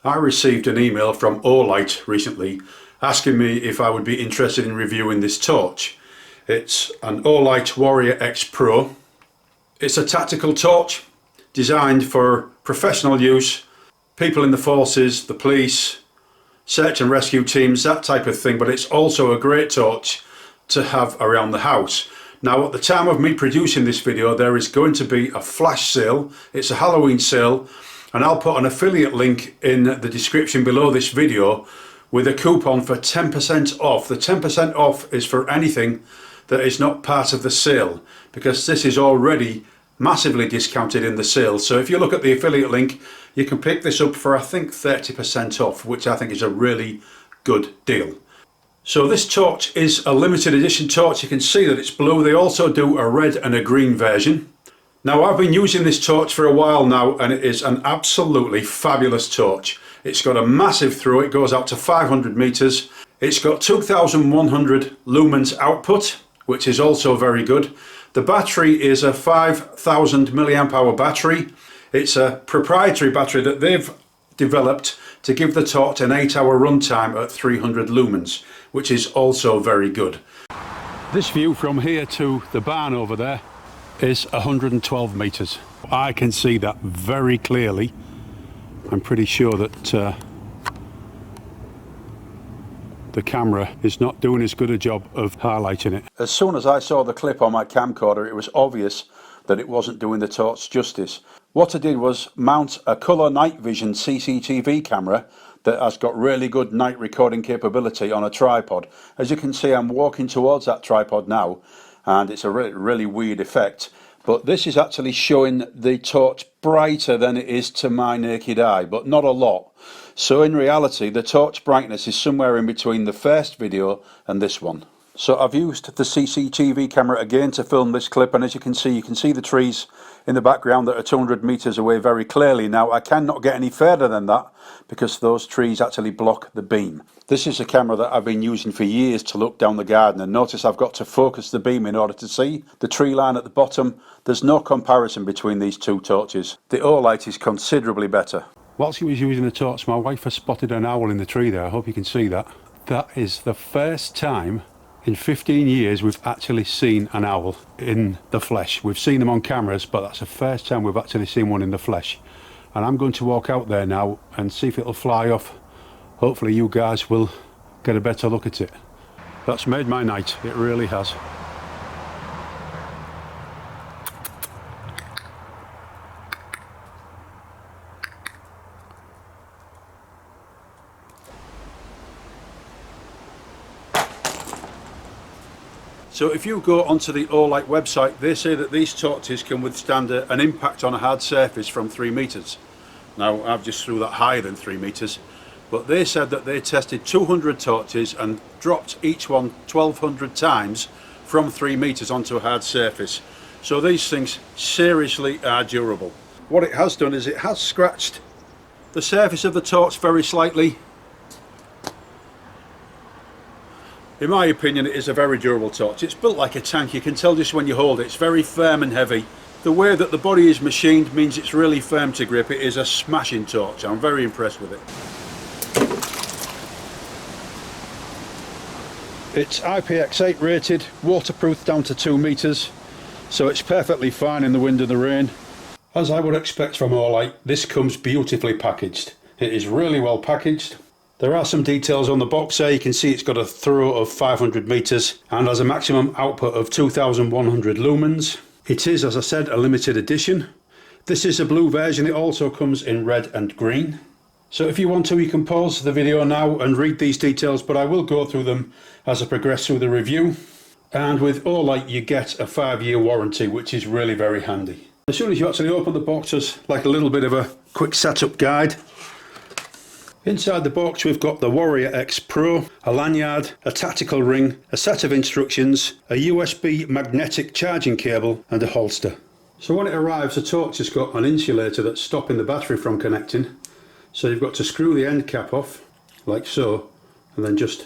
I received an email from Olight recently asking me if I would be interested in reviewing this torch. It's an Olight Warrior X Pro. It's a tactical torch designed for professional use, people in the forces, the police, search and rescue teams, that type of thing, but it's also a great torch to have around the house. Now, at the time of me producing this video, there is going to be a flash sale. It's a Halloween sale, and I'll put an affiliate link in the description below this video with a coupon for 10% off. The 10% off is for anything that is not part of the sale, because this is already massively discounted in the sale. So if you look at the affiliate link, you can pick this up for, I think, 30% off, which I think is a really good deal. So this torch is a limited edition torch. You can see that it's blue. They also do a red and a green version. Now, I've been using this torch for a while now, and it is an absolutely fabulous torch. It's got a massive throw. It goes out to 500 meters. It's got 2100 lumens output, which is also very good. The battery is a 5000 milliamp hour battery. It's a proprietary battery that they've developed to give the torch an 8-hour runtime at 300 lumens, which is also very good. This view from here to the barn over there is 112 meters. I can see that very clearly. I'm pretty sure that the camera is not doing as good a job of highlighting it. As soon as I saw the clip on my camcorder, it was obvious that it wasn't doing the torch justice. What I did was mount a colour night vision CCTV camera that has got really good night recording capability on a tripod. As you can see, I'm walking towards that tripod now, and it's a really weird effect, but this is actually showing the torch brighter than it is to my naked eye, but not a lot. So in reality, the torch brightness is somewhere in between the first video and this one. So I've used the CCTV camera again to film this clip, and as you can see the trees in the background that are 200 meters away very clearly. Now, I cannot get any further than that because those trees actually block the beam. This is a camera that I've been using for years to look down the garden, and notice I've got to focus the beam in order to see the tree line at the bottom. There's no comparison between these two torches. The Olight is considerably better. Whilst he was using the torch, my wife has spotted an owl in the tree there. I hope you can see that. That is the first time in 15 years we've actually seen an owl in the flesh. We've seen them on cameras, but that's the first time we've actually seen one in the flesh. And I'm going to walk out there now and see if it'll fly off. Hopefully you guys will get a better look at it. That's made my night, it really has. So if you go onto the Olight website, they say that these torches can withstand an impact on a hard surface from 3 meters. Now, I've just threw that higher than 3 meters, but they said that they tested 200 torches and dropped each one 1200 times from 3 meters onto a hard surface. So these things seriously are durable. What it has done is it has scratched the surface of the torch very slightly. In my opinion, it is a very durable torch. It's built like a tank. You can tell just when you hold it. It's very firm and heavy. The way that the body is machined means it's really firm to grip. It is a smashing torch. I'm very impressed with it. It's IPX8 rated, waterproof down to 2 meters, so it's perfectly fine in the wind and the rain. As I would expect from Olight, this comes beautifully packaged. It is really well packaged. There are some details on the box there. You can see it's got a throw of 500 meters and has a maximum output of 2100 lumens. It is, as I said, a limited edition. This is a blue version. It also comes in red and green. So if you want to, you can pause the video now and read these details, but I will go through them as I progress through the review. And with Olight, you get a 5-year warranty, which is really very handy. As soon as you actually open the box, there's like a little bit of a quick setup guide. Inside the box we've got the Warrior X Pro, a lanyard, a tactical ring, a set of instructions, a USB magnetic charging cable and a holster. So when it arrives, the torch has got an insulator that's stopping the battery from connecting. So you've got to screw the end cap off, like so, and then just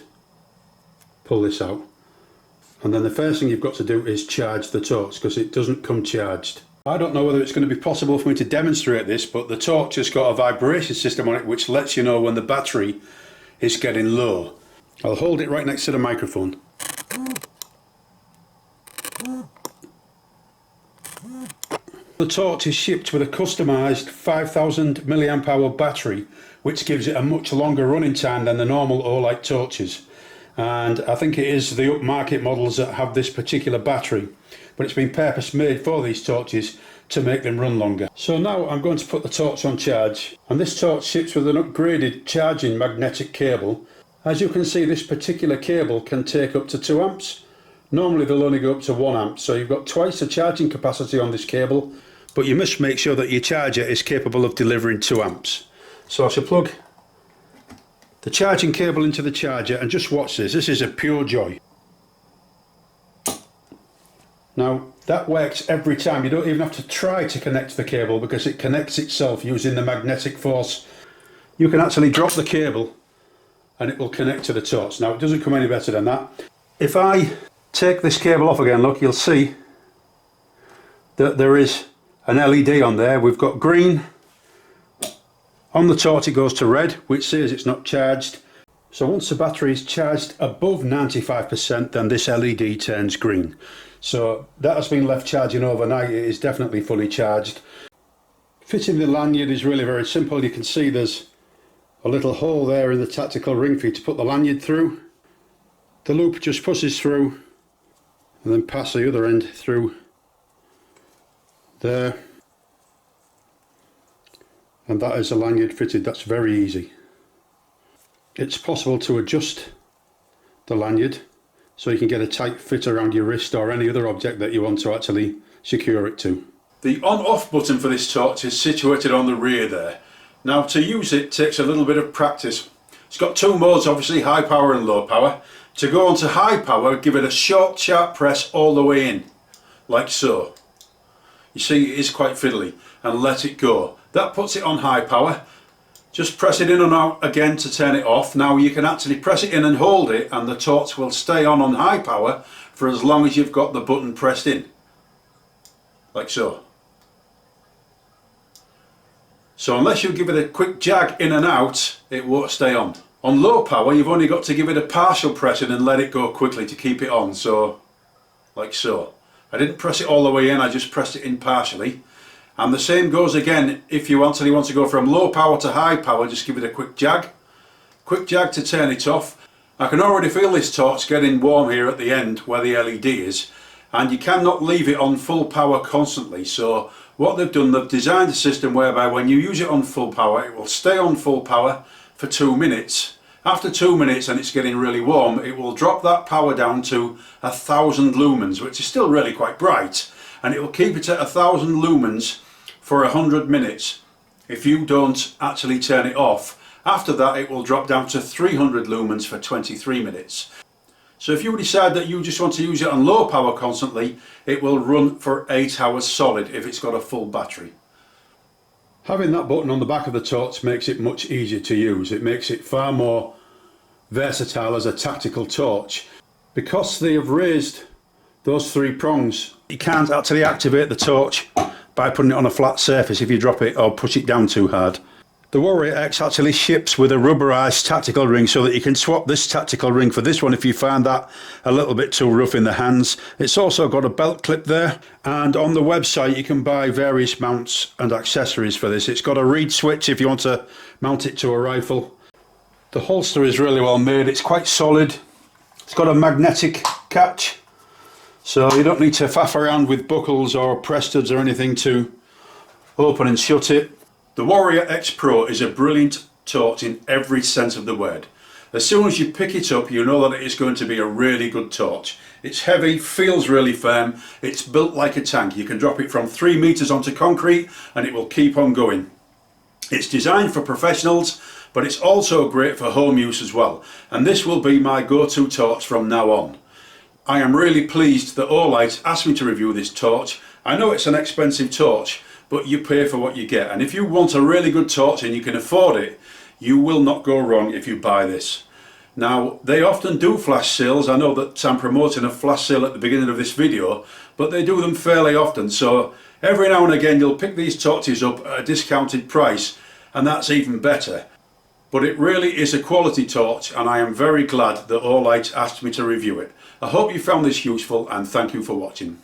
pull this out. And then the first thing you've got to do is charge the torch, because it doesn't come charged. I don't know whether it's going to be possible for me to demonstrate this, but the torch has got a vibration system on it which lets you know when the battery is getting low. I'll hold it right next to the microphone. The torch is shipped with a customised 5000 mAh battery, which gives it a much longer running time than the normal Olight torches. And I think it is the upmarket models that have this particular battery, but it's been purpose made for these torches to make them run longer. So now I'm going to put the torch on charge, and this torch ships with an upgraded charging magnetic cable. As you can see, this particular cable can take up to 2 amps. Normally they'll only go up to 1 amp, so you've got twice the charging capacity on this cable, but you must make sure that your charger is capable of delivering 2 amps. So I shall plug the charging cable into the charger, and just watch this. This is a pure joy. Now that works every time. You don't even have to try to connect the cable because it connects itself using the magnetic force. You can actually drop the cable and it will connect to the torch. Now it doesn't come any better than that. If I take this cable off again, look, you'll see that there is an LED on there. We've got green. On the torch it goes to red, which says it's not charged. So once the battery is charged above 95%, then this LED turns green. So that has been left charging overnight. It is definitely fully charged. Fitting the lanyard is really very simple. You can see there's a little hole there in the tactical ring for you to put the lanyard through. The loop just pushes through and then pass the other end through there. And that is a lanyard fitted. That's very easy. It's possible to adjust the lanyard so you can get a tight fit around your wrist or any other object that you want to actually secure it to. The on-off button for this torch is situated on the rear there. Now to use it takes a little bit of practice. It's got 2 modes, obviously, high power and low power. To go on to high power, give it a short sharp press all the way in, like so. You see it is quite fiddly, and let it go. That puts it on high power. Just press it in and out again to turn it off. Now you can actually press it in and hold it, and the torch will stay on high power for as long as you've got the button pressed in, like so. So unless you give it a quick jag in and out, it won't stay on. On low power you've only got to give it a partial press in and let it go quickly to keep it on, so like so. I didn't press it all the way in, I just pressed it in partially. And the same goes again if you actually want to go from low power to high power, just give it a quick jag. Quick jag to turn it off. I can already feel this torch getting warm here at the end where the LED is, and you cannot leave it on full power constantly. So what they've done, they've designed a system whereby when you use it on full power, it will stay on full power for 2 minutes. After 2 minutes and it's getting really warm, it will drop that power down to 1000 lumens, which is still really quite bright, and it will keep it at 1000 lumens for 100 minutes if you don't actually turn it off. After that it will drop down to 300 lumens for 23 minutes. So if you decide that you just want to use it on low power constantly, it will run for 8 hours solid if it's got a full battery. Having that button on the back of the torch makes it much easier to use. It makes it far more versatile as a tactical torch. Because they have raised those 3 prongs, you can't actually activate the torch by putting it on a flat surface if you drop it or push it down too hard. The Warrior X actually ships with a rubberized tactical ring, so that you can swap this tactical ring for this one if you find that a little bit too rough in the hands. It's also got a belt clip there, and on the website you can buy various mounts and accessories for this. It's got a reed switch if you want to mount it to a rifle. The holster is really well made. It's quite solid. It's got a magnetic catch, so you don't need to faff around with buckles or press studs or anything to open and shut it. The Warrior X Pro is a brilliant torch in every sense of the word. As soon as you pick it up, you know that it is going to be a really good torch. It's heavy, feels really firm, it's built like a tank. You can drop it from 3 meters onto concrete and it will keep on going. It's designed for professionals, but it's also great for home use as well. And this will be my go-to torch from now on. I am really pleased that Olight asked me to review this torch. I know it's an expensive torch, but you pay for what you get, and if you want a really good torch and you can afford it, you will not go wrong if you buy this. Now they often do flash sales. I know that I'm promoting a flash sale at the beginning of this video, but they do them fairly often, so Every now and again you'll pick these torches up at a discounted price, and that's even better. But it really is a quality torch, and I am very glad that Olight asked me to review it. I hope you found this useful, and thank you for watching.